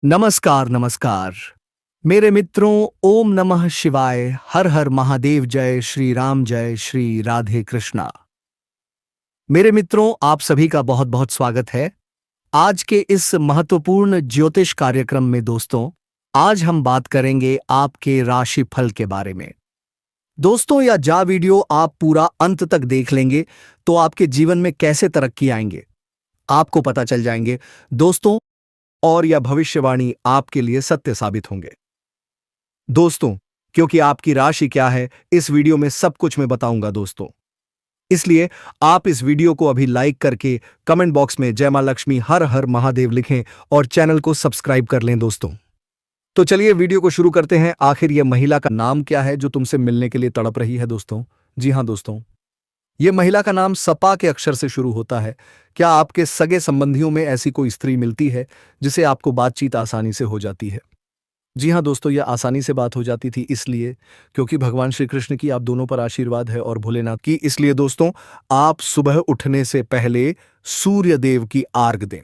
नमस्कार नमस्कार मेरे मित्रों। ओम नमः शिवाय। हर हर महादेव। जय श्री राम। जय श्री राधे कृष्णा। मेरे मित्रों, आप सभी का बहुत बहुत स्वागत है आज के इस महत्वपूर्ण ज्योतिष कार्यक्रम में। दोस्तों, आज हम बात करेंगे आपके राशि फल के बारे में। दोस्तों, यह वीडियो आप पूरा अंत तक देख लेंगे तो आपके जीवन में कैसे तरक्की आएंगे आपको पता चल जाएंगे दोस्तों, और यह भविष्यवाणी आपके लिए सत्य साबित होंगे दोस्तों। क्योंकि आपकी राशि क्या है इस वीडियो में सब कुछ मैं बताऊंगा दोस्तों। इसलिए आप इस वीडियो को अभी लाइक करके कमेंट बॉक्स में जय मां लक्ष्मी हर हर महादेव लिखें और चैनल को सब्सक्राइब कर लें दोस्तों। तो चलिए वीडियो को शुरू करते हैं। आखिर यह महिला का नाम क्या है जो तुमसे मिलने के लिए तड़प रही है दोस्तों? जी हां दोस्तों, यह महिला का नाम सपा के अक्षर से शुरू होता है। क्या आपके सगे संबंधियों में ऐसी कोई स्त्री मिलती है जिसे आपको बातचीत आसानी से हो जाती है? जी हां दोस्तों, यह आसानी से बात हो जाती थी इसलिए क्योंकि भगवान श्री कृष्ण की आप दोनों पर आशीर्वाद है और भोलेनाथ की। इसलिए दोस्तों, आप सुबह उठने से पहले सूर्य देव की आर्घ दें।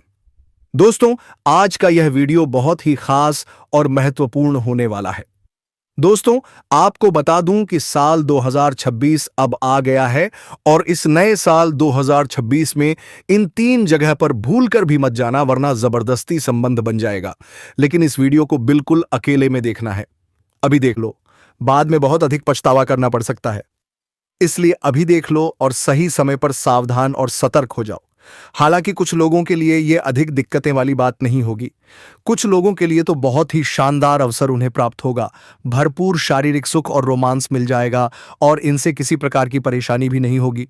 दोस्तों, आज का यह वीडियो बहुत ही खास और महत्वपूर्ण होने वाला है। दोस्तों, आपको बता दूं कि साल 2026 अब आ गया है और इस नए साल 2026 में इन 3 जगह पर भूलकर भी मत जाना, वरना जबरदस्ती संबंध बन जाएगा। लेकिन इस वीडियो को बिल्कुल अकेले में देखना है। अभी देख लो, बाद में बहुत अधिक पछतावा करना पड़ सकता है। इसलिए अभी देख लो और सही समय पर सावधान और सतर्क हो जाओ। हालांकि कुछ लोगों के लिए यह अधिक दिक्कतें वाली बात नहीं होगी। कुछ लोगों के लिए तो बहुत ही शानदार अवसर उन्हें प्राप्त होगा। भरपूर शारीरिक सुख और रोमांस मिल जाएगा और इनसे किसी प्रकार की परेशानी भी नहीं होगी।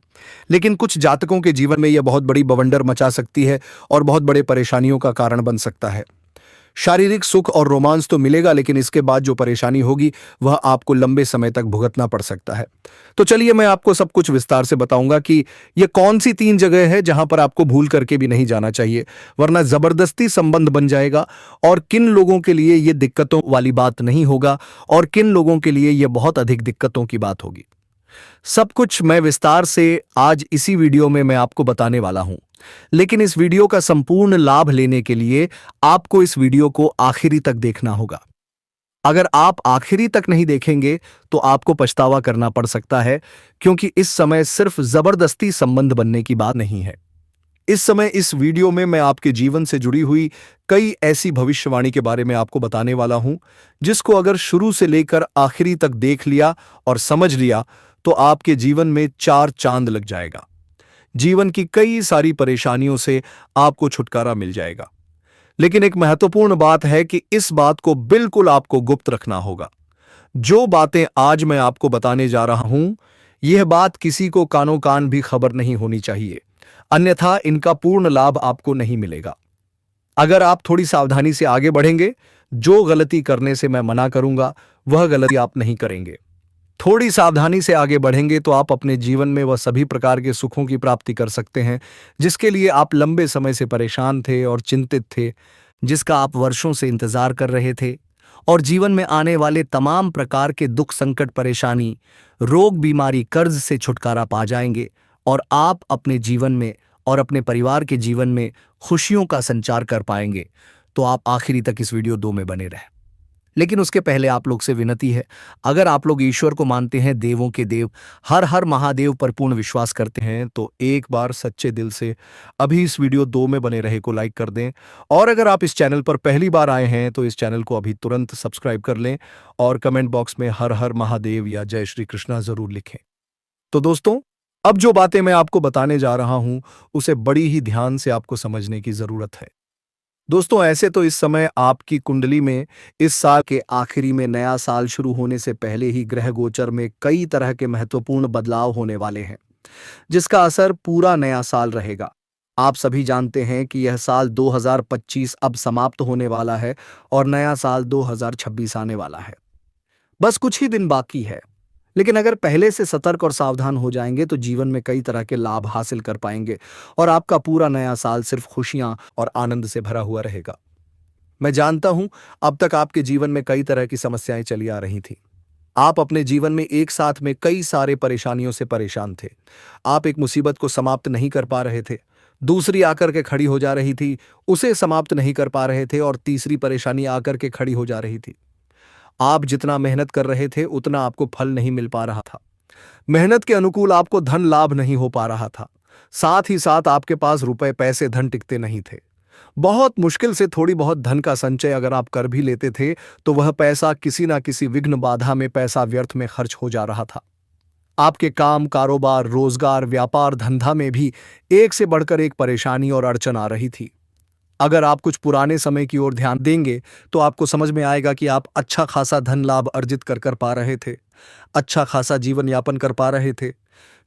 लेकिन कुछ जातकों के जीवन में यह बहुत बड़ी बवंडर मचा सकती है और बहुत बड़े परेशानियों का कारण बन सकता है। शारीरिक सुख और रोमांस तो मिलेगा, लेकिन इसके बाद जो परेशानी होगी वह आपको लंबे समय तक भुगतना पड़ सकता है। तो चलिए मैं आपको सब कुछ विस्तार से बताऊंगा कि यह कौन सी 3 जगह है जहां पर आपको भूल करके भी नहीं जाना चाहिए, वरना जबरदस्ती संबंध बन जाएगा। और किन लोगों के लिए यह दिक्कतों वाली बात नहीं होगा और किन लोगों के लिए यह बहुत अधिक दिक्कतों की बात होगी, सब कुछ मैं विस्तार से आज इसी वीडियो में मैं आपको बताने वाला हूं। लेकिन इस वीडियो का संपूर्ण लाभ लेने के लिए आपको इस वीडियो को आखिरी तक देखना होगा। अगर आप आखिरी तक नहीं देखेंगे तो आपको पछतावा करना पड़ सकता है, क्योंकि इस समय सिर्फ जबरदस्ती संबंध बनने की बात नहीं है। इस समय इस वीडियो में मैं आपके जीवन से जुड़ी हुई कई ऐसी भविष्यवाणी के बारे में आपको बताने वाला हूं, जिसको अगर शुरू से लेकर आखिरी तक देख लिया और समझ लिया तो आपके जीवन में 4 चांद लग जाएगा। जीवन की कई सारी परेशानियों से आपको छुटकारा मिल जाएगा। लेकिन एक महत्वपूर्ण बात है कि इस बात को बिल्कुल आपको गुप्त रखना होगा। जो बातें आज मैं आपको बताने जा रहा हूं, यह बात किसी को कानो कान भी खबर नहीं होनी चाहिए, अन्यथा इनका पूर्ण लाभ आपको नहीं मिलेगा। अगर आप थोड़ी सावधानी से आगे बढ़ेंगे, जो गलती करने से मैं मना करूंगा वह गलती आप नहीं करेंगे। थोड़ी सावधानी से आगे बढ़ेंगे तो आप अपने जीवन में वह सभी प्रकार के सुखों की प्राप्ति कर सकते हैं जिसके लिए आप लंबे समय से परेशान थे और चिंतित थे, जिसका आप वर्षों से इंतजार कर रहे थे। और जीवन में आने वाले तमाम प्रकार के दुख, संकट, परेशानी, रोग, बीमारी, कर्ज से छुटकारा पा जाएंगे और आप अपने जीवन में और अपने परिवार के जीवन में खुशियों का संचार कर पाएंगे। तो आप आखिरी तक इस वीडियो 2 में बने रहें। लेकिन उसके पहले आप लोग से विनती है, अगर आप लोग ईश्वर को मानते हैं, देवों के देव हर हर महादेव पर पूर्ण विश्वास करते हैं, तो एक बार सच्चे दिल से अभी इस वीडियो 2 में बने रहे को लाइक कर दें। और अगर आप इस चैनल पर पहली बार आए हैं तो इस चैनल को अभी तुरंत सब्सक्राइब कर लें और कमेंट बॉक्स में हर हर महादेव या जय श्री कृष्णा जरूर लिखें। तो दोस्तों, अब जो बातें मैं आपको बताने जा रहा हूं उसे बड़ी ही ध्यान से आपको समझने की जरूरत है। दोस्तों, ऐसे तो इस समय आपकी कुंडली में इस साल के आखिरी में नया साल शुरू होने से पहले ही ग्रह गोचर में कई तरह के महत्वपूर्ण बदलाव होने वाले हैं, जिसका असर पूरा नया साल रहेगा। आप सभी जानते हैं कि यह साल 2025 अब समाप्त होने वाला है और नया साल 2026 आने वाला है। बस कुछ ही दिन बाकी है। लेकिन अगर पहले से सतर्क और सावधान हो जाएंगे तो जीवन में कई तरह के लाभ हासिल कर पाएंगे और आपका पूरा नया साल सिर्फ खुशियां और आनंद से भरा हुआ रहेगा। मैं जानता हूं, अब तक आपके जीवन में कई तरह की समस्याएं चली आ रही थी। आप अपने जीवन में एक साथ में कई सारे परेशानियों से परेशान थे। आप एक मुसीबत को समाप्त नहीं कर पा रहे थे, दूसरी आकर के खड़ी हो जा रही थी, उसे समाप्त नहीं कर पा रहे थे, और तीसरी परेशानी आकर के खड़ी हो जा रही थी। आप जितना मेहनत कर रहे थे उतना आपको फल नहीं मिल पा रहा था। मेहनत के अनुकूल आपको धन लाभ नहीं हो पा रहा था। साथ ही साथ आपके पास रुपए पैसे धन टिकते नहीं थे। बहुत मुश्किल से थोड़ी बहुत धन का संचय अगर आप कर भी लेते थे तो वह पैसा किसी ना किसी विघ्न बाधा में पैसा व्यर्थ में खर्च हो जा रहा था। आपके काम कारोबार रोजगार व्यापार धंधा में भी एक से बढ़कर एक परेशानी और अड़चन आ रही थी। अगर आप कुछ पुराने समय की ओर ध्यान देंगे तो आपको समझ में आएगा कि आप अच्छा खासा धन लाभ अर्जित कर पा रहे थे, अच्छा खासा जीवन यापन कर पा रहे थे।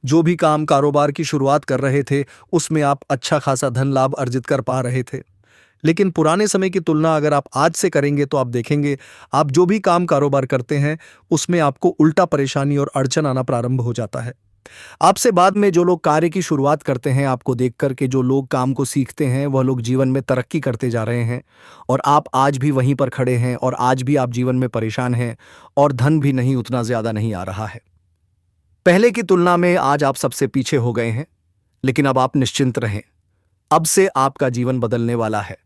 जो भी काम कारोबार की शुरुआत कर रहे थे उसमें आप अच्छा खासा धन लाभ अर्जित कर पा रहे थे। लेकिन पुराने समय की तुलना अगर आप आज से करेंगे तो आप देखेंगे आप जो भी काम कारोबार करते हैं उसमें आपको उल्टा परेशानी और अड़चन आना प्रारंभ हो जाता है। आपसे बाद में जो लोग कार्य की शुरुआत करते हैं, आपको देख कर के जो लोग काम को सीखते हैं वह लोग जीवन में तरक्की करते जा रहे हैं, और आप आज भी वहीं पर खड़े हैं और आज भी आप जीवन में परेशान हैं और धन भी नहीं उतना ज्यादा नहीं आ रहा है। पहले की तुलना में आज आप सबसे पीछे हो गए हैं, लेकिन अब आप निश्चिंत रहें, अब से आपका जीवन बदलने वाला है।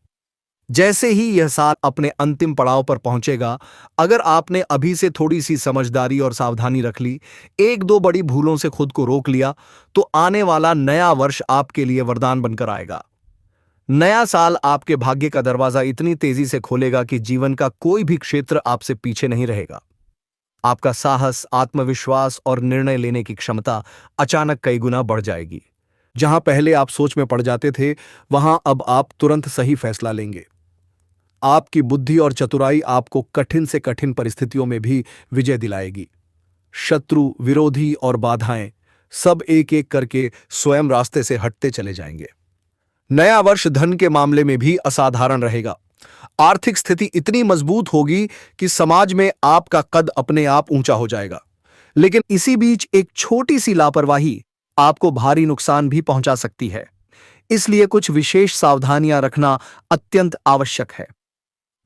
जैसे ही यह साल अपने अंतिम पड़ाव पर पहुंचेगा, अगर आपने अभी से थोड़ी सी समझदारी और सावधानी रख ली, एक दो बड़ी भूलों से खुद को रोक लिया, तो आने वाला नया वर्ष आपके लिए वरदान बनकर आएगा। नया साल आपके भाग्य का दरवाजा इतनी तेजी से खोलेगा कि जीवन का कोई भी क्षेत्र आपसे पीछे नहीं रहेगा। आपका साहस, आत्मविश्वास और निर्णय लेने की क्षमता अचानक कई गुना बढ़ जाएगी। जहां पहले आप सोच में पड़ जाते थे, वहां अब आप तुरंत सही फैसला लेंगे। आपकी बुद्धि और चतुराई आपको कठिन से कठिन परिस्थितियों में भी विजय दिलाएगी। शत्रु, विरोधी और बाधाएं सब एक एक करके स्वयं रास्ते से हटते चले जाएंगे। नया वर्ष धन के मामले में भी असाधारण रहेगा। आर्थिक स्थिति इतनी मजबूत होगी कि समाज में आपका कद अपने आप ऊंचा हो जाएगा। लेकिन इसी बीच एक छोटी सी लापरवाही आपको भारी नुकसान भी पहुंचा सकती है। इसलिए कुछ विशेष सावधानियां रखना अत्यंत आवश्यक है।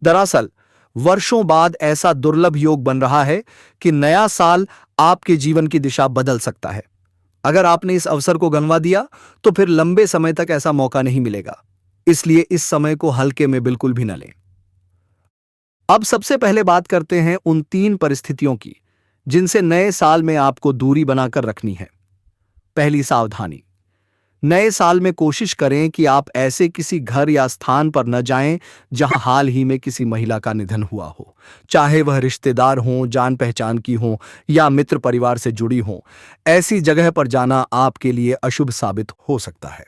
दरअसल वर्षों बाद ऐसा दुर्लभ योग बन रहा है कि नया साल आपके जीवन की दिशा बदल सकता है। अगर आपने इस अवसर को गंवा दिया तो फिर लंबे समय तक ऐसा मौका नहीं मिलेगा। इसलिए इस समय को हल्के में बिल्कुल भी न लें। अब सबसे पहले बात करते हैं उन 3 परिस्थितियों की जिनसे नए साल में आपको दूरी बनाकर रखनी है। पहली सावधानी, नए साल में कोशिश करें कि आप ऐसे किसी घर या स्थान पर न जाएं जहां हाल ही में किसी महिला का निधन हुआ हो, चाहे वह रिश्तेदार हों, जान पहचान की हों या मित्र परिवार से जुड़ी हों। ऐसी जगह पर जाना आपके लिए अशुभ साबित हो सकता है।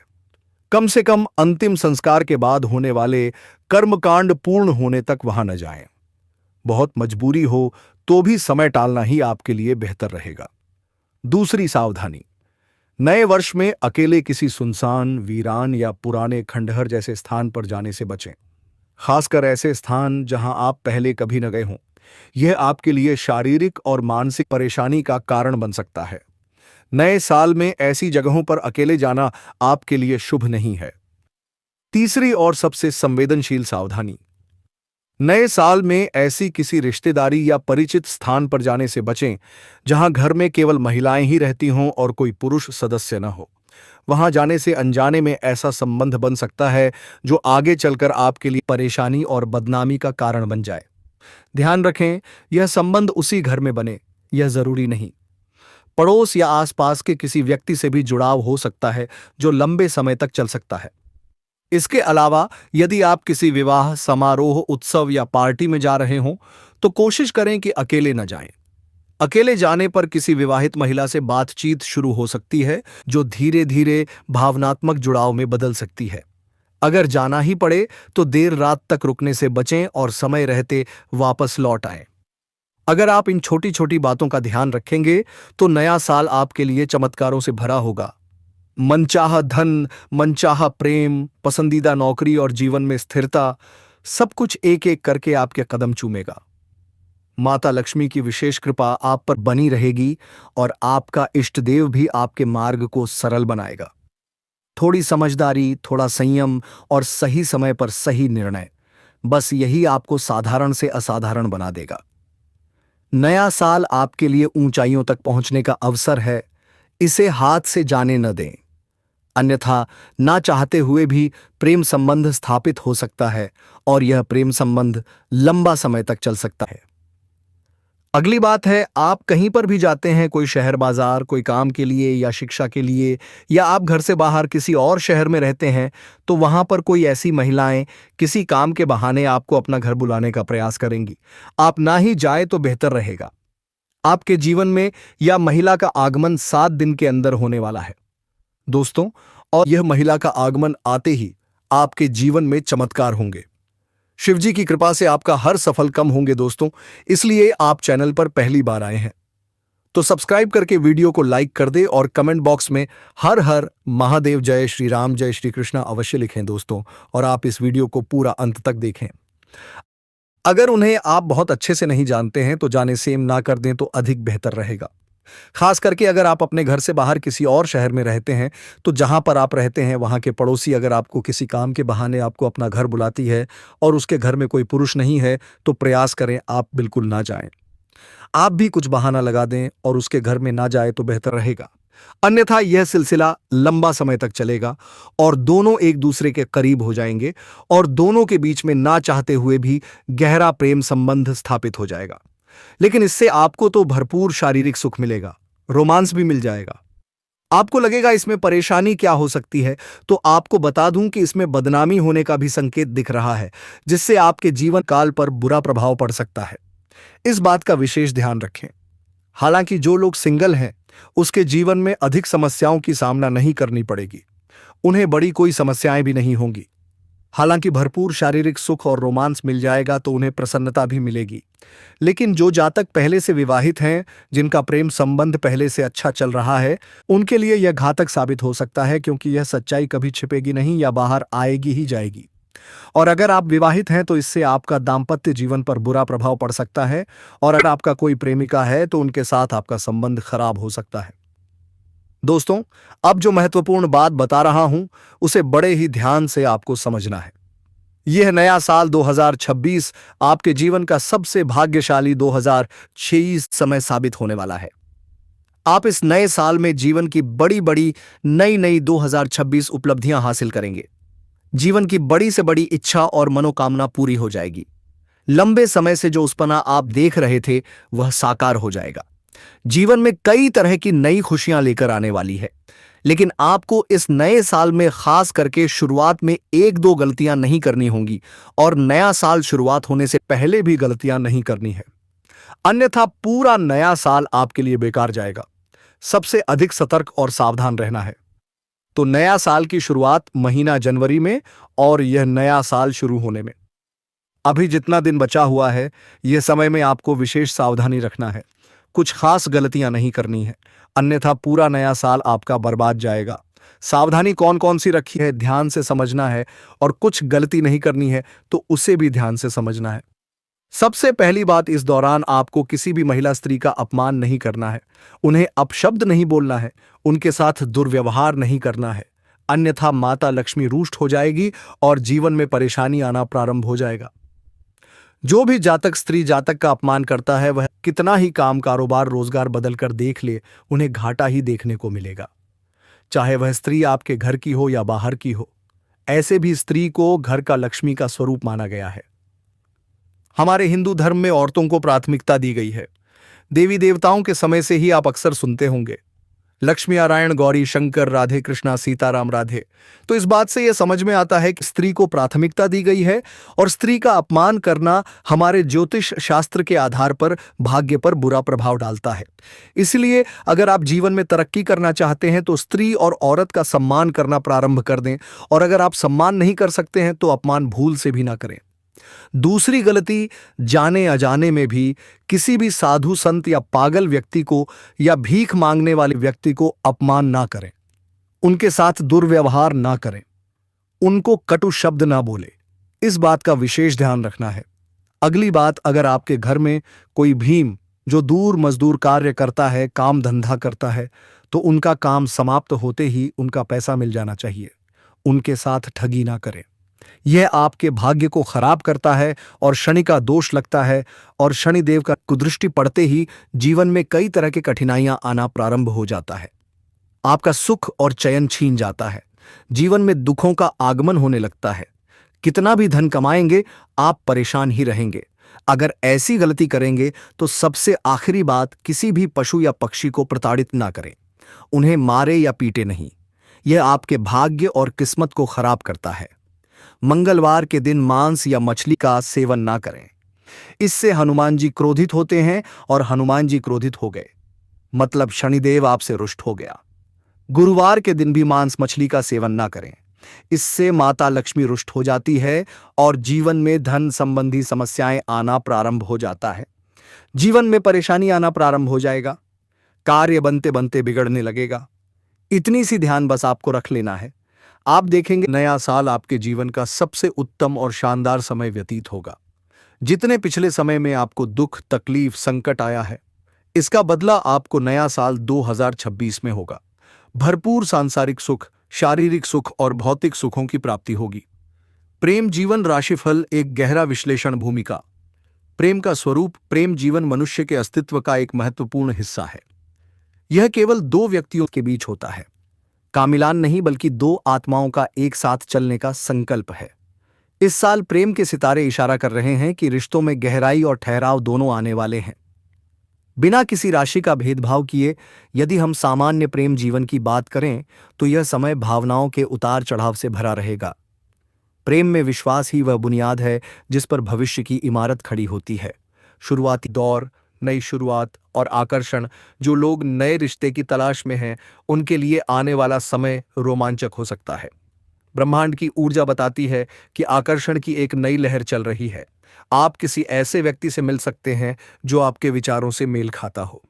कम से कम अंतिम संस्कार के बाद होने वाले कर्मकांड पूर्ण होने तक वहां न जाएं। बहुत मजबूरी हो तो भी समय टालना ही आपके लिए बेहतर रहेगा। दूसरी सावधानी, नए वर्ष में अकेले किसी सुनसान, वीरान या पुराने खंडहर जैसे स्थान पर जाने से बचें। खासकर ऐसे स्थान जहां आप पहले कभी न गए हों। यह आपके लिए शारीरिक और मानसिक परेशानी का कारण बन सकता है। नए साल में ऐसी जगहों पर अकेले जाना आपके लिए शुभ नहीं है। तीसरी और सबसे संवेदनशील सावधानी, नए साल में ऐसी किसी रिश्तेदारी या परिचित स्थान पर जाने से बचें जहां घर में केवल महिलाएं ही रहती हों और कोई पुरुष सदस्य न हो। वहां जाने से अनजाने में ऐसा संबंध बन सकता है जो आगे चलकर आपके लिए परेशानी और बदनामी का कारण बन जाए। ध्यान रखें, यह संबंध उसी घर में बने, यह जरूरी नहीं। पड़ोस या आसपास के किसी व्यक्ति से भी जुड़ाव हो सकता है जो लंबे समय तक चल सकता है। इसके अलावा यदि आप किसी विवाह समारोह, उत्सव या पार्टी में जा रहे हों तो कोशिश करें कि अकेले न जाएं। अकेले जाने पर किसी विवाहित महिला से बातचीत शुरू हो सकती है जो धीरे धीरे भावनात्मक जुड़ाव में बदल सकती है। अगर जाना ही पड़े तो देर रात तक रुकने से बचें और समय रहते वापस लौट आएं। अगर आप इन छोटी छोटी बातों का ध्यान रखेंगे तो नया साल आपके लिए चमत्कारों से भरा होगा। मनचाहा धन, मनचाहा प्रेम, पसंदीदा नौकरी और जीवन में स्थिरता, सब कुछ एक एक करके आपके कदम चूमेगा। माता लक्ष्मी की विशेष कृपा आप पर बनी रहेगी और आपका इष्ट देव भी आपके मार्ग को सरल बनाएगा। थोड़ी समझदारी, थोड़ा संयम और सही समय पर सही निर्णय, बस यही आपको साधारण से असाधारण बना देगा। नया साल आपके लिए ऊंचाइयों तक पहुंचने का अवसर है, इसे हाथ से जाने न दें। अन्यथा ना चाहते हुए भी प्रेम संबंध स्थापित हो सकता है और यह प्रेम संबंध लंबा समय तक चल सकता है। अगली बात है, आप कहीं पर भी जाते हैं, कोई शहर बाजार, कोई काम के लिए या शिक्षा के लिए, या आप घर से बाहर किसी और शहर में रहते हैं, तो वहां पर कोई ऐसी महिलाएं किसी काम के बहाने आपको अपना घर बुलाने का प्रयास करेंगी। आप ना ही जाए तो बेहतर रहेगा। आपके जीवन में यह महिला का आगमन 7 दिन के अंदर होने वाला है दोस्तों, और यह महिला का आगमन आते ही आपके जीवन में चमत्कार होंगे। शिवजी की कृपा से आपका हर सफल काम होंगे दोस्तों। इसलिए आप चैनल पर पहली बार आए हैं तो सब्सक्राइब करके वीडियो को लाइक कर दे और कमेंट बॉक्स में हर हर महादेव, जय श्री राम, जय श्री कृष्णा अवश्य लिखें दोस्तों, और आप इस वीडियो को पूरा अंत तक देखें। अगर उन्हें आप बहुत अच्छे से नहीं जानते हैं तो जाने सेम ना कर दें तो अधिक बेहतर रहेगा। खास करके अगर आप अपने घर से बाहर किसी और शहर में रहते हैं तो जहां पर आप रहते हैं वहां के पड़ोसी अगर आपको किसी काम के बहाने आपको अपना घर बुलाती है और उसके घर में कोई पुरुष नहीं है तो प्रयास करें आप बिल्कुल ना जाएं। आप भी कुछ बहाना लगा दें और उसके घर में ना जाए तो बेहतर रहेगा। अन्यथा यह सिलसिला लंबा समय तक चलेगा और दोनों एक दूसरे के करीब हो जाएंगे और दोनों के बीच में ना चाहते हुए भी गहरा प्रेम संबंध स्थापित हो जाएगा। लेकिन इससे आपको तो भरपूर शारीरिक सुख मिलेगा, रोमांस भी मिल जाएगा। आपको लगेगा इसमें परेशानी क्या हो सकती है, तो आपको बता दूं कि इसमें बदनामी होने का भी संकेत दिख रहा है, जिससे आपके जीवन काल पर बुरा प्रभाव पड़ सकता है। इस बात का विशेष ध्यान रखें। हालांकि जो लोग सिंगल हैं उसके जीवन में अधिक समस्याओं की सामना नहीं करनी पड़ेगी, उन्हें बड़ी कोई समस्याएं भी नहीं होंगी। हालांकि भरपूर शारीरिक सुख और रोमांस मिल जाएगा तो उन्हें प्रसन्नता भी मिलेगी। लेकिन जो जातक पहले से विवाहित हैं, जिनका प्रेम संबंध पहले से अच्छा चल रहा है, उनके लिए यह घातक साबित हो सकता है, क्योंकि यह सच्चाई कभी छिपेगी नहीं या बाहर आएगी ही जाएगी। और अगर आप विवाहित हैं तो इससे आपका दाम्पत्य जीवन पर बुरा प्रभाव पड़ सकता है, और अगर आपका कोई प्रेमिका है तो उनके साथ आपका संबंध खराब हो सकता है। दोस्तों, अब जो महत्वपूर्ण बात बता रहा हूं उसे बड़े ही ध्यान से आपको समझना है। यह नया साल 2026 आपके जीवन का सबसे भाग्यशाली 2026 समय साबित होने वाला है। आप इस नए साल में जीवन की बड़ी बड़ी नई नई 2026 उपलब्धियां हासिल करेंगे। जीवन की बड़ी से बड़ी इच्छा और मनोकामना पूरी हो जाएगी। लंबे समय से जो उस्पना आप देख रहे थे वह साकार हो जाएगा। जीवन में कई तरह की नई खुशियां लेकर आने वाली है। लेकिन आपको इस नए साल में खास करके शुरुआत में 1-2 गलतियां नहीं करनी होंगी, और नया साल शुरुआत होने से पहले भी गलतियां नहीं करनी है, अन्यथा पूरा नया साल आपके लिए बेकार जाएगा। सबसे अधिक सतर्क और सावधान रहना है। तो नया साल की शुरुआत महीना जनवरी में और यह नया साल शुरू होने में अभी जितना दिन बचा हुआ है, यह समय में आपको विशेष सावधानी रखना है। कुछ खास गलतियां नहीं करनी है, अन्यथा पूरा नया साल आपका बर्बाद जाएगा। सावधानी कौन कौन सी रखी है ध्यान से समझना है, और कुछ गलती नहीं करनी है तो उसे भी ध्यान से समझना है। सबसे पहली बात, इस दौरान आपको किसी भी महिला स्त्री का अपमान नहीं करना है, उन्हें अपशब्द नहीं बोलना है, उनके साथ दुर्व्यवहार नहीं करना है, अन्यथा माता लक्ष्मी रुष्ट हो जाएगी और जीवन में परेशानी आना प्रारंभ हो जाएगा। जो भी जातक स्त्री जातक का अपमान करता है वह कितना ही काम कारोबार रोजगार बदल कर देख ले, उन्हें घाटा ही देखने को मिलेगा। चाहे वह स्त्री आपके घर की हो या बाहर की हो, ऐसे भी स्त्री को घर का लक्ष्मी का स्वरूप माना गया है। हमारे हिंदू धर्म में औरतों को प्राथमिकता दी गई है। देवी देवताओं के समय से ही आप अक्सर सुनते होंगे, लक्ष्मी नारायण गौरी शंकर राधे कृष्णा सीताराम राधे। तो इस बात से यह समझ में आता है कि स्त्री को प्राथमिकता दी गई है, और स्त्री का अपमान करना हमारे ज्योतिष शास्त्र के आधार पर भाग्य पर बुरा प्रभाव डालता है। इसलिए अगर आप जीवन में तरक्की करना चाहते हैं तो स्त्री और औरत का सम्मान करना प्रारंभ कर दें, और अगर आप सम्मान नहीं कर सकते हैं तो अपमान भूल से भी ना करें। दूसरी गलती, जाने अजाने में भी किसी भी साधु संत या पागल व्यक्ति को या भीख मांगने वाले व्यक्ति को अपमान ना करें, उनके साथ दुर्व्यवहार ना करें, उनको कटु शब्द ना बोले। इस बात का विशेष ध्यान रखना है। अगली बात, अगर आपके घर में कोई भीम जो दूर मजदूर कार्य करता है, काम धंधा करता है, तो उनका काम समाप्त होते ही उनका पैसा मिल जाना चाहिए। उनके साथ ठगी ना करें, यह आपके भाग्य को खराब करता है और शनि का दोष लगता है, और शनिदेव का कुदृष्टि पड़ते ही जीवन में कई तरह की कठिनाइयां आना प्रारंभ हो जाता है। आपका सुख और चयन छीन जाता है। जीवन में दुखों का आगमन होने लगता है। कितना भी धन कमाएंगे, आप परेशान ही रहेंगे। अगर ऐसी गलती करेंगे तो सबसे आखिरी बात, किसी भी पशु या पक्षी को प्रताड़ित ना करें। उन्हें मारे या पीटे नहीं। यह आपके भाग्य और किस्मत को खराब करता है। मंगलवार के दिन मांस या मछली का सेवन ना करें। इससे हनुमान जी क्रोधित होते हैं और हनुमान जी क्रोधित हो गए, मतलब शनिदेव आपसे रुष्ट हो गया। गुरुवार के दिन भी मांस मछली का सेवन ना करें। इससे माता लक्ष्मी रुष्ट हो जाती है और जीवन में धन संबंधी समस्याएं आना प्रारंभ हो जाता है। जीवन में परेशानी आना प्रारंभ हो जाएगा। कार्य बनते बनते बिगड़ने लगेगा। इतनी सी ध्यान बस आपको रख लेना है। आप देखेंगे नया साल आपके जीवन का सबसे उत्तम और शानदार समय व्यतीत होगा। जितने पिछले समय में आपको दुख, तकलीफ, संकट आया है, इसका बदला आपको नया साल 2026 में होगा। भरपूर सांसारिक सुख, शारीरिक सुख और भौतिक सुखों की प्राप्ति होगी। प्रेम जीवन राशिफल एक गहरा विश्लेषण भूमिका। प्रेम का स्वरूप। प्रेम जीवन मनुष्य के अस्तित्व का एक महत्वपूर्ण हिस्सा है। यह केवल दो व्यक्तियों के बीच होता है। कामिलान नहीं, बल्कि दो आत्माओं का एक साथ चलने का संकल्प है। इस साल प्रेम के सितारे इशारा कर रहे हैं कि रिश्तों में गहराई और ठहराव दोनों आने वाले हैं। बिना किसी राशि का भेदभाव किए यदि हम सामान्य प्रेम जीवन की बात करें तो यह समय भावनाओं के उतार चढ़ाव से भरा रहेगा। प्रेम में विश्वास ही वह बुनियाद है जिस पर भविष्य की इमारत खड़ी होती है। शुरुआती दौर, नई शुरुआत और आकर्षण, जो लोग नए रिश्ते की तलाश में हैं, उनके लिए आने वाला समय रोमांचक हो सकता है। ब्रह्मांड की ऊर्जा बताती है कि आकर्षण की एक नई लहर चल रही है। आप किसी ऐसे व्यक्ति से मिल सकते हैं जो आपके विचारों से मेल खाता हो।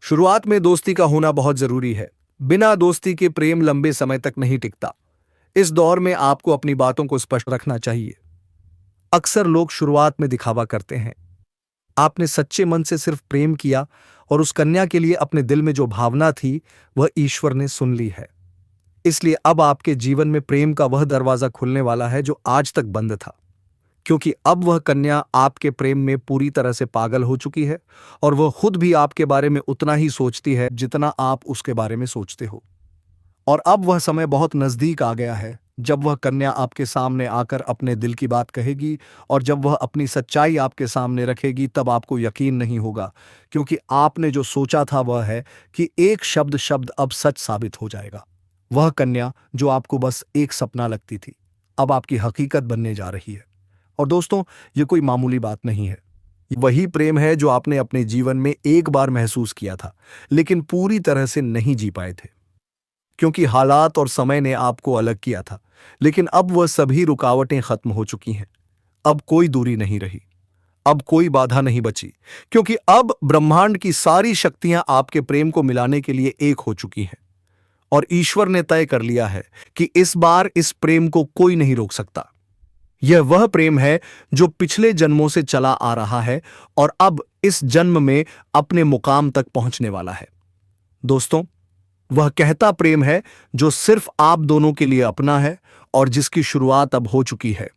शुरुआत में दोस्ती का होना बहुत जरूरी है। बिना दोस्ती के प्रेम लंबे समय तक नहीं टिकता। इस दौर में आपको अपनी बातों को स्पष्ट रखना चाहिए। अक्सर लोग शुरुआत में दिखावा करते हैं। आपने सच्चे मन से सिर्फ प्रेम किया और उस कन्या के लिए अपने दिल में जो भावना थी वह ईश्वर ने सुन ली है। इसलिए अब आपके जीवन में प्रेम का वह दरवाजा खुलने वाला है जो आज तक बंद था, क्योंकि अब वह कन्या आपके प्रेम में पूरी तरह से पागल हो चुकी है और वह खुद भी आपके बारे में उतना ही सोचती है जितना आप उसके बारे में सोचते हो। और अब वह समय बहुत नजदीक आ गया है जब वह कन्या आपके सामने आकर अपने दिल की बात कहेगी, और जब वह अपनी सच्चाई आपके सामने रखेगी तब आपको यकीन नहीं होगा, क्योंकि आपने जो सोचा था वह है कि एक शब्द अब सच साबित हो जाएगा। वह कन्या जो आपको बस एक सपना लगती थी, अब आपकी हकीकत बनने जा रही है। और दोस्तों, ये कोई मामूली बात नहीं है। वही प्रेम है जो आपने अपने जीवन में एक बार महसूस किया था, लेकिन पूरी तरह से नहीं जी पाए थे, क्योंकि हालात और समय ने आपको अलग किया था। लेकिन अब वह सभी रुकावटें खत्म हो चुकी हैं। अब कोई दूरी नहीं रही, अब कोई बाधा नहीं बची, क्योंकि अब ब्रह्मांड की सारी शक्तियां आपके प्रेम को मिलाने के लिए एक हो चुकी हैं। और ईश्वर ने तय कर लिया है कि इस बार इस प्रेम को कोई नहीं रोक सकता। यह वह प्रेम है जो पिछले जन्मों से चला आ रहा है और अब इस जन्म में अपने मुकाम तक पहुंचने वाला है। दोस्तों, वह कहता प्रेम है जो सिर्फ आप दोनों के लिए अपना है और जिसकी शुरुआत अब हो चुकी है।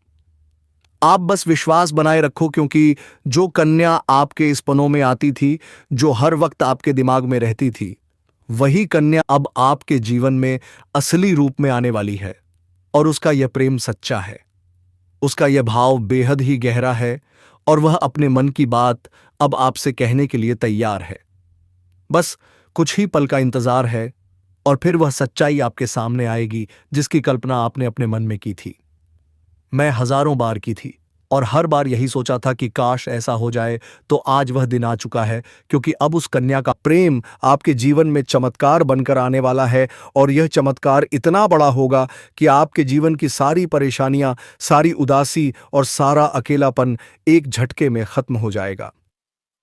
आप बस विश्वास बनाए रखो, क्योंकि जो कन्या आपके इस पनों में आती थी, जो हर वक्त आपके दिमाग में रहती थी, वही कन्या अब आपके जीवन में असली रूप में आने वाली है। और उसका यह प्रेम सच्चा है, उसका यह भाव बेहद ही गहरा है, और वह अपने मन की बात अब आपसे कहने के लिए तैयार है। बस कुछ ही पल का इंतजार है और फिर वह सच्चाई आपके सामने आएगी जिसकी कल्पना आपने अपने मन में की थी। मैं हजारों बार की थी और हर बार यही सोचा था कि काश ऐसा हो जाए। तो आज वह दिन आ चुका है, क्योंकि अब उस कन्या का प्रेम आपके जीवन में चमत्कार बनकर आने वाला है। और यह चमत्कार इतना बड़ा होगा कि आपके जीवन की सारी परेशानियां, सारी उदासी और सारा अकेलापन एक झटके में खत्म हो जाएगा।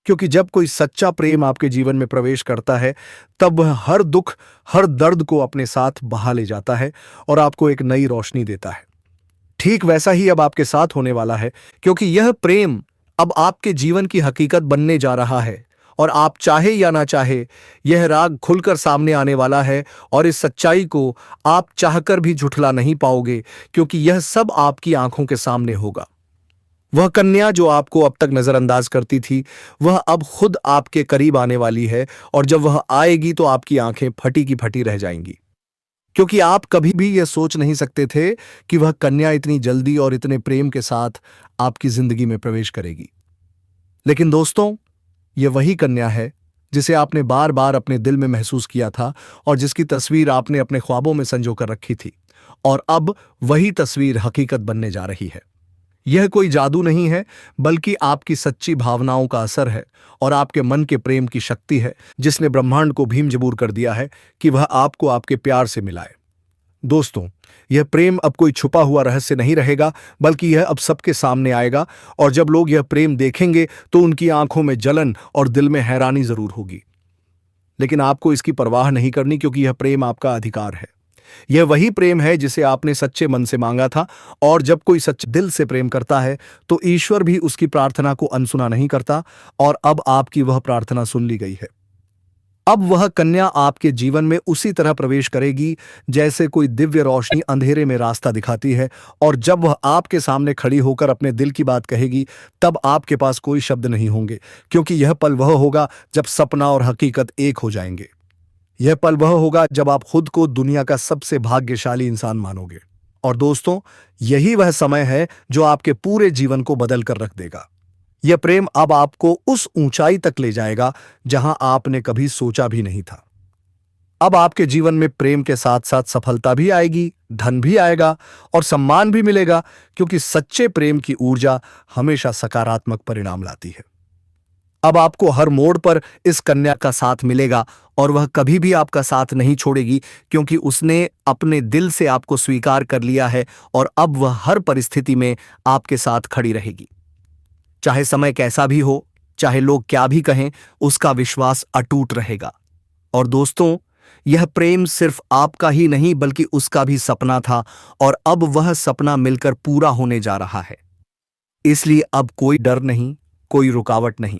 क्योंकि जब कोई सच्चा प्रेम आपके जीवन में प्रवेश करता है, तब वह हर दुख, हर दर्द को अपने साथ बहा ले जाता है और आपको एक नई रोशनी देता है। ठीक वैसा ही अब आपके साथ होने वाला है, क्योंकि यह प्रेम अब आपके जीवन की हकीकत बनने जा रहा है। और आप चाहे या ना चाहे, यह राग खुलकर सामने आने वाला है और इस सच्चाई को आप चाहकर भी झुठला नहीं पाओगे, क्योंकि यह सब आपकी आंखों के सामने होगा। वह कन्या जो आपको अब तक नजरअंदाज करती थी, वह अब खुद आपके करीब आने वाली है, और जब वह आएगी तो आपकी आंखें फटी की फटी रह जाएंगी, क्योंकि आप कभी भी यह सोच नहीं सकते थे कि वह कन्या इतनी जल्दी और इतने प्रेम के साथ आपकी जिंदगी में प्रवेश करेगी। लेकिन दोस्तों, यह वही कन्या है जिसे आपने बार बार अपने दिल में महसूस किया था, और जिसकी तस्वीर आपने अपने ख्वाबों में संजो कर रखी थी, और अब वही तस्वीर हकीकत बनने जा रही है। यह कोई जादू नहीं है, बल्कि आपकी सच्ची भावनाओं का असर है, और आपके मन के प्रेम की शक्ति है, जिसने ब्रह्मांड को भीम जबूर कर दिया है कि वह आपको आपके प्यार से मिलाए। दोस्तों, यह प्रेम अब कोई छुपा हुआ रहस्य नहीं रहेगा, बल्कि यह अब सबके सामने आएगा, और जब लोग यह प्रेम देखेंगे तो उनकी आंखों में जलन और दिल में हैरानी जरूर होगी। लेकिन आपको इसकी परवाह नहीं करनी, क्योंकि यह प्रेम आपका अधिकार है। यह वही प्रेम है जिसे आपने सच्चे मन से मांगा था, और जब कोई सच्चे दिल से प्रेम करता है तो ईश्वर भी उसकी प्रार्थना को अनसुना नहीं करता, और अब आपकी वह प्रार्थना सुन ली गई है। अब वह कन्या आपके जीवन में उसी तरह प्रवेश करेगी जैसे कोई दिव्य रोशनी अंधेरे में रास्ता दिखाती है, और जब वह आपके सामने खड़ी होकर अपने दिल की बात कहेगी, तब आपके पास कोई शब्द नहीं होंगे, क्योंकि यह पल वह होगा जब सपना और हकीकत एक हो जाएंगे। यह पल वह होगा जब आप खुद को दुनिया का सबसे भाग्यशाली इंसान मानोगे। और दोस्तों, यही वह समय है जो आपके पूरे जीवन को बदल कर रख देगा। यह प्रेम अब आपको उस ऊंचाई तक ले जाएगा जहां आपने कभी सोचा भी नहीं था। अब आपके जीवन में प्रेम के साथ साथ सफलता भी आएगी, धन भी आएगा, और सम्मान भी मिलेगा, क्योंकि सच्चे प्रेम की ऊर्जा हमेशा सकारात्मक परिणाम लाती है। अब आपको हर मोड़ पर इस कन्या का साथ मिलेगा, और वह कभी भी आपका साथ नहीं छोड़ेगी, क्योंकि उसने अपने दिल से आपको स्वीकार कर लिया है, और अब वह हर परिस्थिति में आपके साथ खड़ी रहेगी। चाहे समय कैसा भी हो, चाहे लोग क्या भी कहें, उसका विश्वास अटूट रहेगा। और दोस्तों, यह प्रेम सिर्फ आपका ही नहीं बल्कि उसका भी सपना था, और अब वह सपना मिलकर पूरा होने जा रहा है। इसलिए अब कोई डर नहीं, कोई रुकावट नहीं।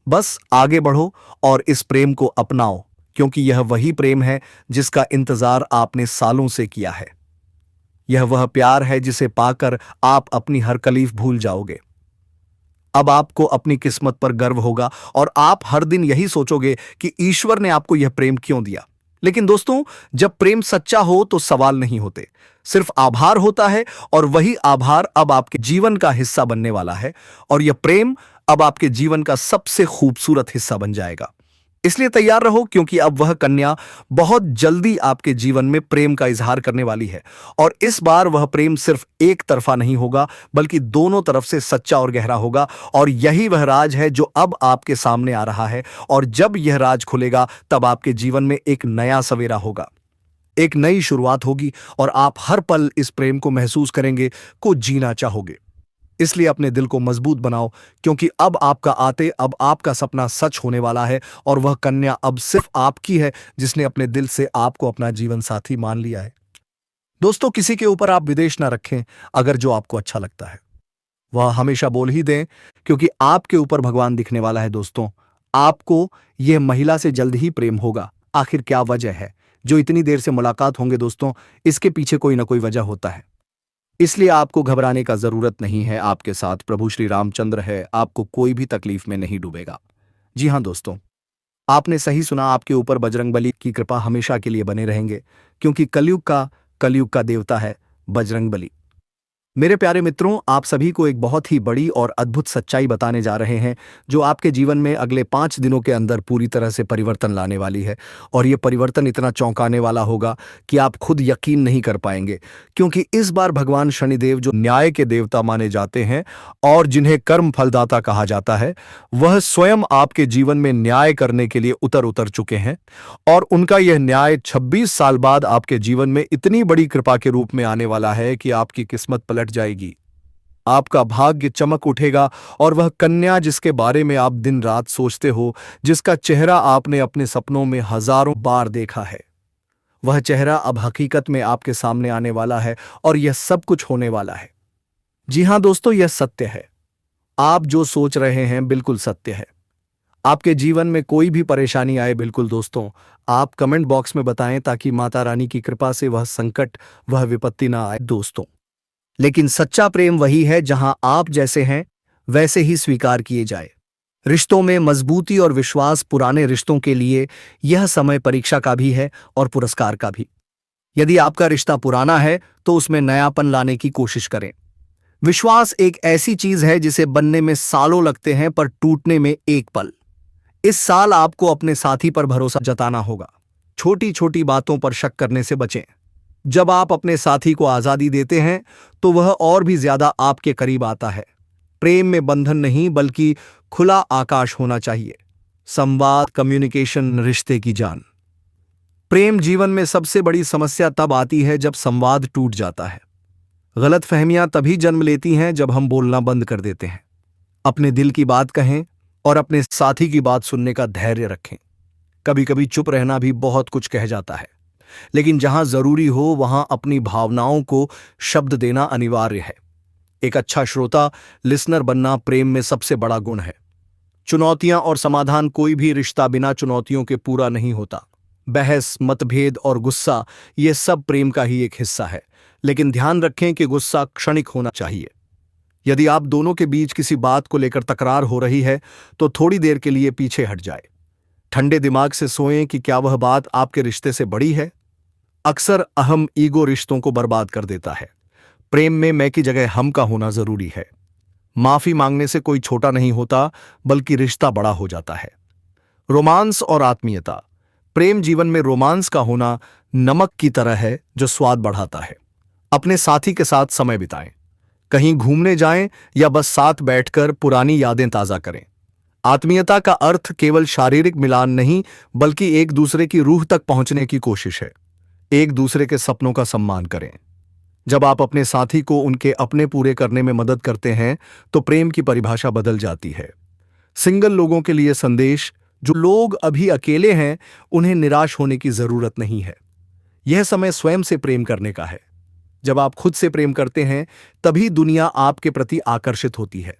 बस आगे बढ़ो और इस प्रेम को अपनाओ, क्योंकि यह वही प्रेम है जिसका इंतजार आपने सालों से किया है। यह वह प्यार है जिसे पाकर आप अपनी हर तकलीफ भूल जाओगे। अब आपको अपनी किस्मत पर गर्व होगा, और आप हर दिन यही सोचोगे कि ईश्वर ने आपको यह प्रेम क्यों दिया। लेकिन दोस्तों, जब प्रेम सच्चा हो तो सवाल नहीं होते, सिर्फ आभार होता है, और वही आभार अब आपके जीवन का हिस्सा बनने वाला है, और यह प्रेम अब आपके जीवन का सबसे खूबसूरत हिस्सा बन जाएगा। इसलिए तैयार रहो, क्योंकि अब वह कन्या बहुत जल्दी आपके जीवन में प्रेम का इजहार करने वाली है, और इस बार वह प्रेम सिर्फ एक तरफा नहीं होगा, बल्कि दोनों तरफ से सच्चा और गहरा होगा। और यही वह राज है जो अब आपके सामने आ रहा है, और जब यह राज खुलेगा तब आपके जीवन में एक नया सवेरा होगा, एक नई शुरुआत होगी, और आप हर पल इस प्रेम को महसूस करेंगे, को जीना चाहोगे। इसलिए अपने दिल को मजबूत बनाओ, क्योंकि अब आपका सपना सच होने वाला है, और वह कन्या अब सिर्फ आपकी है जिसने अपने दिल से आपको अपना जीवन साथी मान लिया है। दोस्तों, किसी के ऊपर आप विदेश ना रखें। अगर जो आपको अच्छा लगता है वह हमेशा बोल ही दें, क्योंकि आपके ऊपर भगवान दिखने वाला है। दोस्तों, आपको यह महिला से जल्द ही प्रेम होगा। आखिर क्या वजह है जो इतनी देर से मुलाकात होंगे? दोस्तों, इसके पीछे कोई ना कोई वजह होता है, इसलिए आपको घबराने का जरूरत नहीं है। आपके साथ प्रभु श्री रामचंद्र है, आपको कोई भी तकलीफ में नहीं डूबेगा। जी हां दोस्तों, आपने सही सुना, आपके ऊपर बजरंगबली की कृपा हमेशा के लिए बने रहेंगे, क्योंकि कलयुग का देवता है बजरंगबली। मेरे प्यारे मित्रों, आप सभी को एक बहुत ही बड़ी और अद्भुत सच्चाई बताने जा रहे हैं, जो आपके जीवन में अगले 5 दिनों के अंदर पूरी तरह से परिवर्तन लाने वाली है। और यह परिवर्तन इतना चौंकाने वाला होगा कि आप खुद यकीन नहीं कर पाएंगे, क्योंकि इस बार भगवान शनिदेव, जो न्याय के देवता माने जाते हैं और जिन्हें कर्म फलदाता कहा जाता है, वह स्वयं आपके जीवन में न्याय करने के लिए उतर चुके हैं। और उनका यह न्याय 26 साल बाद आपके जीवन में इतनी बड़ी कृपा के रूप में आने वाला है कि आपकी किस्मत पलट जाएगी, आपका भाग्य चमक उठेगा, और वह कन्या जिसके बारे में आप दिन रात सोचते हो, जिसका चेहरा आपने अपने सपनों में हजारों बार देखा है, वह चेहरा अब हकीकत में आपके सामने आने वाला है, और यह सब कुछ होने वाला है। जी हां दोस्तों, यह सत्य है। आप जो सोच रहे हैं बिल्कुल सत्य है। आपके जीवन में कोई भी परेशानी आए, बिल्कुल दोस्तों, आप कमेंट बॉक्स में बताएं, ताकि माता रानी की कृपा से वह संकट, वह विपत्ति ना आए। दोस्तों, लेकिन सच्चा प्रेम वही है जहां आप जैसे हैं वैसे ही स्वीकार किए जाए। रिश्तों में मजबूती और विश्वास पुराने रिश्तों के लिए यह समय परीक्षा का भी है और पुरस्कार का भी। यदि आपका रिश्ता पुराना है तो उसमें नयापन लाने की कोशिश करें। विश्वास एक ऐसी चीज है जिसे बनने में सालों लगते हैं पर टूटने में एक पल। इस साल आपको अपने साथी पर भरोसा जताना होगा। छोटी छोटी बातों पर शक करने से बचें। जब आप अपने साथी को आजादी देते हैं तो वह और भी ज्यादा आपके करीब आता है। प्रेम में बंधन नहीं बल्कि खुला आकाश होना चाहिए। संवाद, कम्युनिकेशन रिश्ते की जान। प्रेम जीवन में सबसे बड़ी समस्या तब आती है जब संवाद टूट जाता है। गलतफहमियां तभी जन्म लेती हैं जब हम बोलना बंद कर देते हैं। अपने दिल की बात कहें और अपने साथी की बात सुनने का धैर्य रखें। कभी कभी चुप रहना भी बहुत कुछ कह जाता है, लेकिन जहां जरूरी हो वहां अपनी भावनाओं को शब्द देना अनिवार्य है। एक अच्छा श्रोता, लिसनर बनना प्रेम में सबसे बड़ा गुण है। चुनौतियां और समाधान। कोई भी रिश्ता बिना चुनौतियों के पूरा नहीं होता। बहस, मतभेद और गुस्सा ये सब प्रेम का ही एक हिस्सा है, लेकिन ध्यान रखें कि गुस्सा क्षणिक होना चाहिए। यदि आप दोनों के बीच किसी बात को लेकर तकरार हो रही है तो थोड़ी देर के लिए पीछे हट जाए। ठंडे दिमाग से सोचें कि क्या वह बात आपके रिश्ते से बड़ी है। अक्सर अहम ईगो रिश्तों को बर्बाद कर देता है। प्रेम में मैं की जगह हम का होना जरूरी है। माफी मांगने से कोई छोटा नहीं होता बल्कि रिश्ता बड़ा हो जाता है। रोमांस और आत्मीयता। प्रेम जीवन में रोमांस का होना नमक की तरह है जो स्वाद बढ़ाता है। अपने साथी के साथ समय बिताएं। कहीं घूमने जाएं या बस साथ बैठकर पुरानी यादें ताजा करें। आत्मीयता का अर्थ केवल शारीरिक मिलान नहीं बल्कि एक दूसरे की रूह तक पहुंचने की कोशिश है। एक दूसरे के सपनों का सम्मान करें। जब आप अपने साथी को उनके अपने पूरे करने में मदद करते हैं तो प्रेम की परिभाषा बदल जाती है। सिंगल लोगों के लिए संदेश। जो लोग अभी अकेले हैं उन्हें निराश होने की जरूरत नहीं है। यह समय स्वयं से प्रेम करने का है। जब आप खुद से प्रेम करते हैं तभी दुनिया आपके प्रति आकर्षित होती है।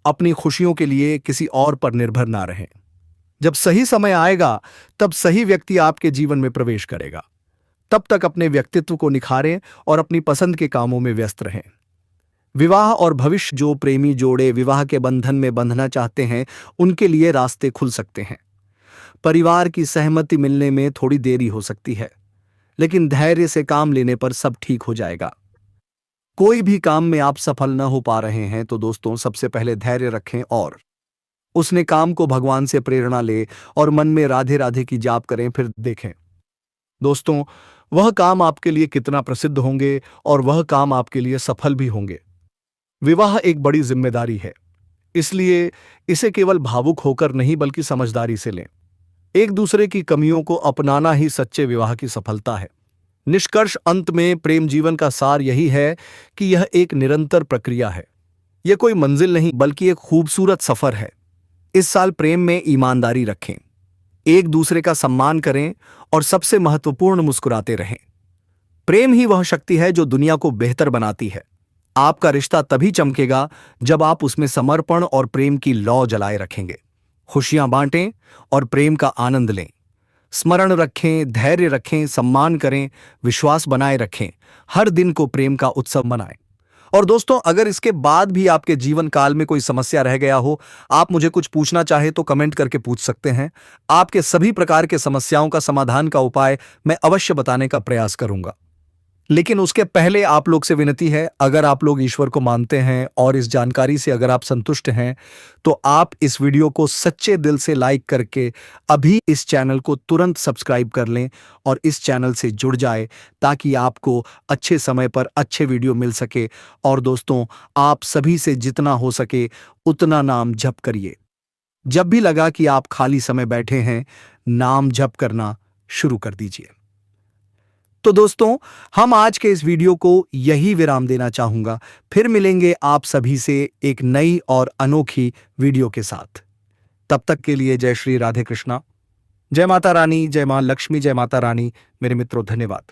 अपनी खुशियों के लिए किसी और पर निर्भर ना रहें। जब सही समय आएगा तब सही व्यक्ति आपके जीवन में प्रवेश करेगा। तब तक अपने व्यक्तित्व को निखारें और अपनी पसंद के कामों में व्यस्त रहें। विवाह और भविष्य। जो प्रेमी जोड़े विवाह के बंधन में बंधना चाहते हैं उनके लिए रास्ते खुल सकते हैं। परिवार की सहमति मिलने में थोड़ी देरी हो सकती है, लेकिन धैर्य से काम लेने पर सब ठीक हो जाएगा। कोई भी काम में आप सफल न हो पा रहे हैं तो दोस्तों सबसे पहले धैर्य रखें और उसने काम को भगवान से प्रेरणा ले और मन में राधे राधे की जाप करें। फिर देखें दोस्तों वह काम आपके लिए कितना प्रसिद्ध होंगे और वह काम आपके लिए सफल भी होंगे। विवाह एक बड़ी जिम्मेदारी है, इसलिए इसे केवल भावुक होकर नहीं बल्कि समझदारी से लें। एक दूसरे की कमियों को अपनाना ही सच्चे विवाह की सफलता है। निष्कर्ष अंत में प्रेम जीवन का सार यही है कि यह एक निरंतर प्रक्रिया है। यह कोई मंजिल नहीं बल्कि एक खूबसूरत सफर है। इस साल प्रेम में ईमानदारी रखें, एक दूसरे का सम्मान करें और सबसे महत्वपूर्ण मुस्कुराते रहें। प्रेम ही वह शक्ति है जो दुनिया को बेहतर बनाती है। आपका रिश्ता तभी चमकेगा जब आप उसमें समर्पण और प्रेम की लौ जलाए रखेंगे। खुशियां बांटें और प्रेम का आनंद लें। स्मरण रखें, धैर्य रखें, सम्मान करें, विश्वास बनाए रखें। हर दिन को प्रेम का उत्सव मनाएं। और दोस्तों अगर इसके बाद भी आपके जीवन काल में कोई समस्या रह गया हो, आप मुझे कुछ पूछना चाहे तो कमेंट करके पूछ सकते हैं। आपके सभी प्रकार के समस्याओं का समाधान का उपाय मैं अवश्य बताने का प्रयास करूंगा। लेकिन उसके पहले आप लोग से विनती है, अगर आप लोग ईश्वर को मानते हैं और इस जानकारी से अगर आप संतुष्ट हैं तो आप इस वीडियो को सच्चे दिल से लाइक करके अभी इस चैनल को तुरंत सब्सक्राइब कर लें और इस चैनल से जुड़ जाए ताकि आपको अच्छे समय पर अच्छे वीडियो मिल सके। और दोस्तों आप सभी से जितना हो सके उतना नाम जप करिए। जब भी लगा कि आप खाली समय बैठे हैं, नाम जप करना शुरू कर दीजिए। तो दोस्तों हम आज के इस वीडियो को यही विराम देना चाहूंगा। फिर मिलेंगे आप सभी से एक नई और अनोखी वीडियो के साथ। तब तक के लिए जय श्री राधे कृष्णा। जय माता रानी, जय मां लक्ष्मी, जय माता रानी। मेरे मित्रों धन्यवाद।